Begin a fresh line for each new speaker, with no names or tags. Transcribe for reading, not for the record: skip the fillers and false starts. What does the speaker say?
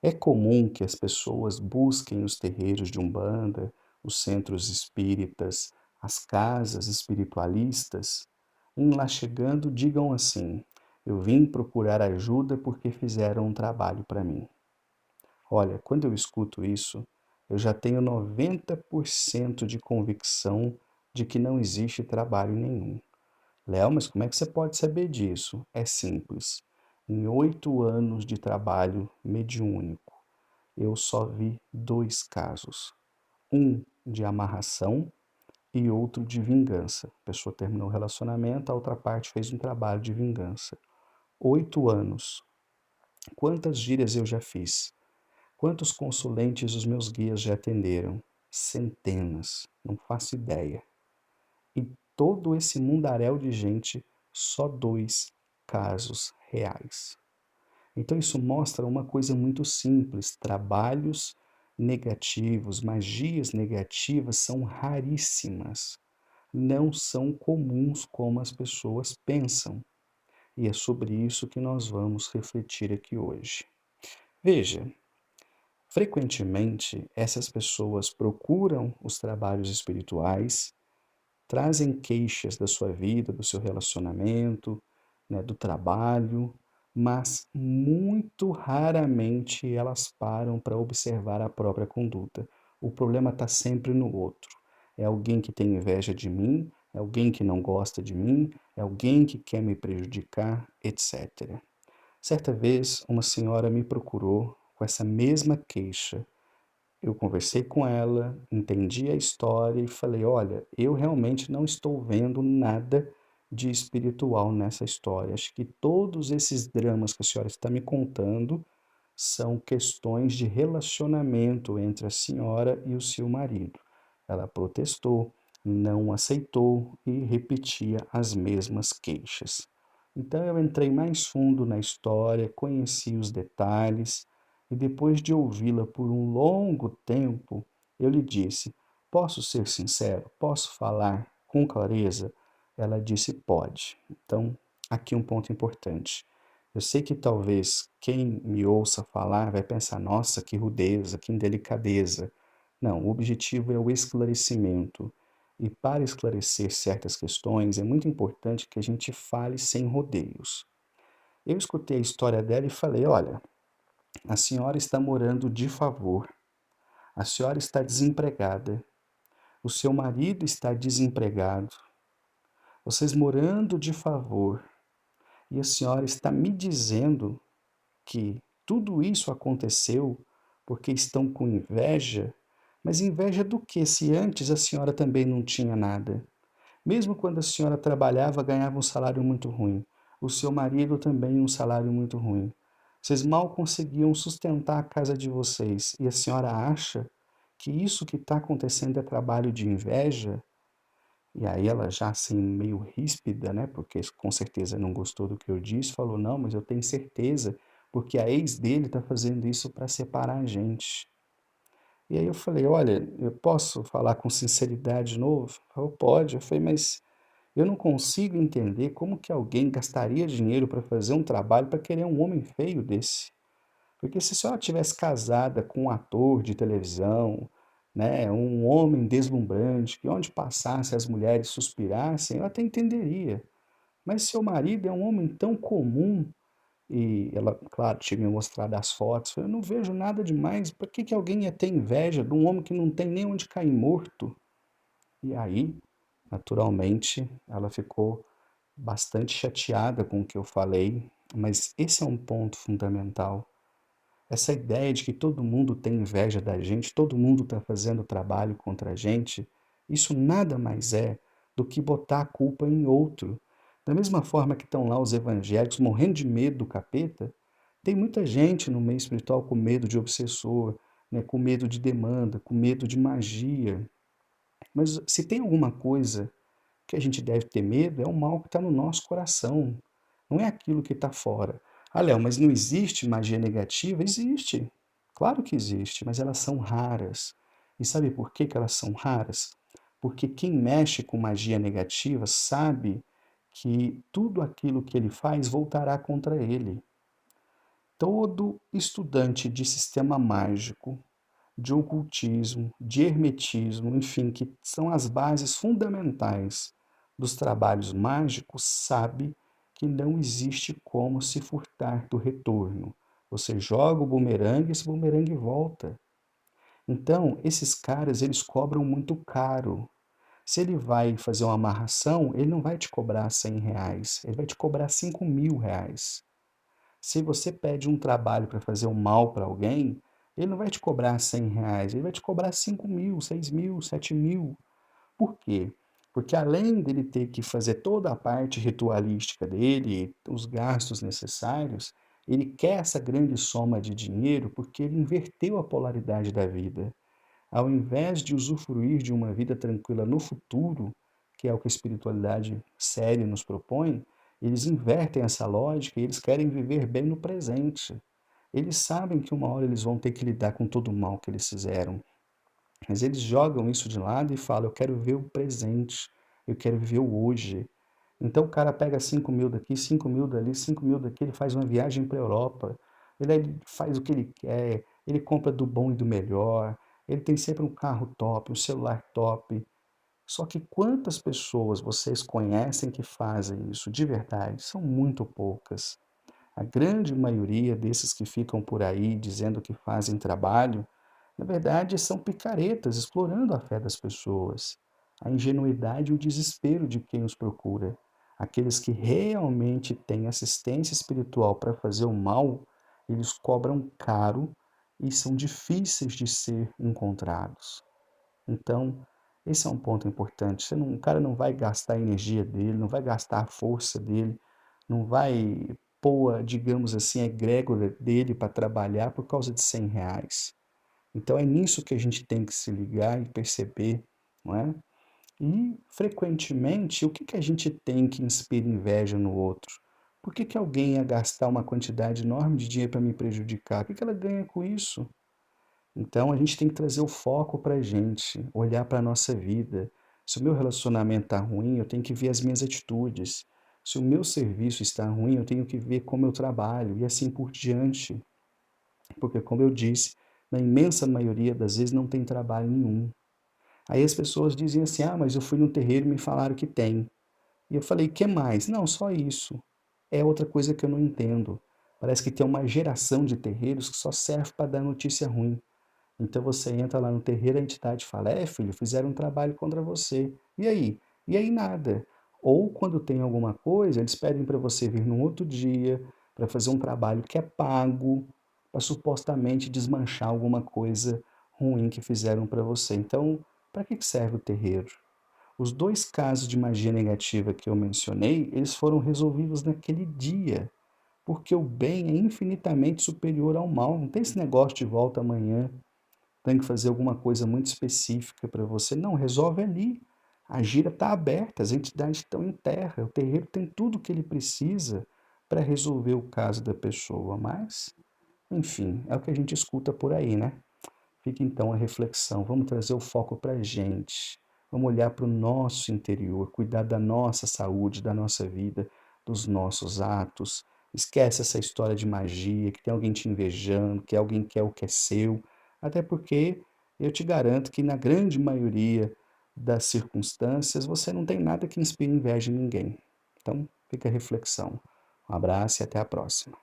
É comum que as pessoas busquem os terreiros de Umbanda, os centros espíritas, as casas espiritualistas, e lá chegando digam assim: eu vim procurar ajuda porque fizeram um trabalho para mim. Olha, quando eu escuto isso, eu já tenho 90% de convicção de que não existe trabalho nenhum. Léo, mas como é que você pode saber disso? É simples. Em 8 anos de trabalho mediúnico, eu só vi dois casos. Um de amarração e outro de vingança. A pessoa terminou o relacionamento, a outra parte fez um trabalho de vingança. 8 anos. Quantas gírias eu já fiz? Quantos consulentes os meus guias já atenderam? Centenas, não faço ideia. E todo esse mundaréu de gente, só dois casos reais. Então isso mostra uma coisa muito simples: trabalhos negativos, magias negativas são raríssimas, não são comuns como as pessoas pensam. E é sobre isso que nós vamos refletir aqui hoje. Veja, frequentemente essas pessoas procuram os trabalhos espirituais, trazem queixas da sua vida, do seu relacionamento, né, do trabalho, mas muito raramente elas param para observar a própria conduta. O problema está sempre no outro. É alguém que tem inveja de mim, é alguém que não gosta de mim, é alguém que quer me prejudicar, etc. Certa vez, uma senhora me procurou com essa mesma queixa. Eu conversei com ela, entendi a história e falei: olha, eu realmente não estou vendo nada de espiritual nessa história. Acho que todos esses dramas que a senhora está me contando são questões de relacionamento entre a senhora e o seu marido. Ela protestou, não aceitou e repetia as mesmas queixas. Então eu entrei mais fundo na história, conheci os detalhes e depois de ouvi-la por um longo tempo, eu lhe disse: posso ser sincero? Posso falar com clareza? Ela disse: pode. Então, aqui um ponto importante. Eu sei que talvez quem me ouça falar vai pensar: nossa, que rudeza, que indelicadeza. Não, o objetivo é o esclarecimento. E para esclarecer certas questões, é muito importante que a gente fale sem rodeios. Eu escutei a história dela e falei: olha, a senhora está morando de favor, a senhora está desempregada, o seu marido está desempregado, vocês morando de favor, e a senhora está me dizendo que tudo isso aconteceu porque estão com inveja, mas inveja do que se antes a senhora também não tinha nada? Mesmo quando a senhora trabalhava, ganhava um salário muito ruim. O seu marido também um salário muito ruim. Vocês mal conseguiam sustentar a casa de vocês e a senhora acha que isso que está acontecendo é trabalho de inveja? E aí ela já assim meio ríspida, né? Porque com certeza não gostou do que eu disse, falou: "Não, mas eu tenho certeza, porque a ex dele está fazendo isso para separar a gente". E aí eu falei: "Olha, eu posso falar com sinceridade de novo?" Falou: "Pode". Eu falei: "Mas eu não consigo entender como que alguém gastaria dinheiro para fazer um trabalho para querer um homem feio desse. Porque se a senhora tivesse casada com um ator de televisão, né, um homem deslumbrante, que onde passasse as mulheres suspirassem, eu até entenderia. Mas seu marido é um homem tão comum", e ela, claro, tinha me mostrado as fotos, eu não vejo nada demais, por que que alguém ia ter inveja de um homem que não tem nem onde cair morto? E aí, naturalmente, ela ficou bastante chateada com o que eu falei, mas esse é um ponto fundamental. Essa ideia de que todo mundo tem inveja da gente, todo mundo está fazendo trabalho contra a gente, isso nada mais é do que botar a culpa em outro. Da mesma forma que estão lá os evangélicos morrendo de medo do capeta, tem muita gente no meio espiritual com medo de obsessor, né, com medo de demanda, com medo de magia. Mas se tem alguma coisa que a gente deve ter medo, é o mal que está no nosso coração, não é aquilo que está fora. Ah, Léo, mas não existe magia negativa? Existe. Claro que existe, mas elas são raras. E sabe por que que elas são raras? Porque quem mexe com magia negativa sabe que tudo aquilo que ele faz voltará contra ele. Todo estudante de sistema mágico, de ocultismo, de hermetismo, enfim, que são as bases fundamentais dos trabalhos mágicos, sabe que não existe como se furtar do retorno. Você joga o bumerangue e esse bumerangue volta. Então, esses caras, eles cobram muito caro. Se ele vai fazer uma amarração, ele não vai te cobrar R$ 100, ele vai te cobrar R$ 5.000. Se você pede um trabalho para fazer um mal para alguém, ele não vai te cobrar R$ 100, ele vai te cobrar 5.000, 6.000, 7.000. Por quê? Porque além dele ter que fazer toda a parte ritualística dele, os gastos necessários, ele quer essa grande soma de dinheiro porque ele inverteu a polaridade da vida. Ao invés de usufruir de uma vida tranquila no futuro, que é o que a espiritualidade séria nos propõe, eles invertem essa lógica e eles querem viver bem no presente. Eles sabem que uma hora eles vão ter que lidar com todo o mal que eles fizeram, mas eles jogam isso de lado e falam: eu quero ver o presente, eu quero viver o hoje. Então o cara pega 5.000 daqui, 5.000 dali, 5.000 daqui, ele faz uma viagem para a Europa, ele faz o que ele quer, ele compra do bom e do melhor, ele tem sempre um carro top, um celular top. Só que quantas pessoas vocês conhecem que fazem isso de verdade? São muito poucas. A grande maioria desses que ficam por aí dizendo que fazem trabalho, na verdade são picaretas explorando a fé das pessoas, a ingenuidade e o desespero de quem os procura. Aqueles que realmente têm assistência espiritual para fazer o mal, eles cobram caro e são difíceis de ser encontrados. Então, esse é um ponto importante. O cara não vai gastar a energia dele, não vai gastar a força dele, não vai pôr, digamos assim, a egrégora dele para trabalhar por causa de R$ 100. Então é nisso que a gente tem que se ligar e perceber, não é? E, frequentemente, o que que a gente tem que inspira inveja no outro? Por que que alguém ia gastar uma quantidade enorme de dinheiro para me prejudicar? O que que ela ganha com isso? Então a gente tem que trazer o foco para a gente, olhar para a nossa vida. Se o meu relacionamento está ruim, eu tenho que ver as minhas atitudes. Se o meu serviço está ruim, eu tenho que ver como eu trabalho e assim por diante. Porque, como eu disse, na imensa maioria das vezes não tem trabalho nenhum. Aí as pessoas dizem assim: ah, mas eu fui no terreiro e me falaram que tem. E eu falei: que mais? Não, só isso. É outra coisa que eu não entendo. Parece que tem uma geração de terreiros que só serve para dar notícia ruim. Então você entra lá no terreiro, a entidade fala: é, filho, fizeram um trabalho contra você. E aí? E aí nada. Ou quando tem alguma coisa, eles pedem para você vir num outro dia para fazer um trabalho que é pago, para supostamente desmanchar alguma coisa ruim que fizeram para você. Então, para que serve o terreiro? Os dois casos de magia negativa que eu mencionei, eles foram resolvidos naquele dia, porque o bem é infinitamente superior ao mal. Não tem esse negócio de volta amanhã, tem que fazer alguma coisa muito específica para você. Não, resolve ali. A gira está aberta, as entidades estão em terra, o terreiro tem tudo o que ele precisa para resolver o caso da pessoa. Mas, enfim, é o que a gente escuta por aí, né? Fica então a reflexão. Vamos trazer o foco para a gente. Vamos olhar para o nosso interior, cuidar da nossa saúde, da nossa vida, dos nossos atos. Esquece essa história de magia, que tem alguém te invejando, que alguém quer o que é seu. Até porque eu te garanto que na grande maioria das circunstâncias você não tem nada que inspire inveja em ninguém. Então, fica a reflexão. Um abraço e até a próxima.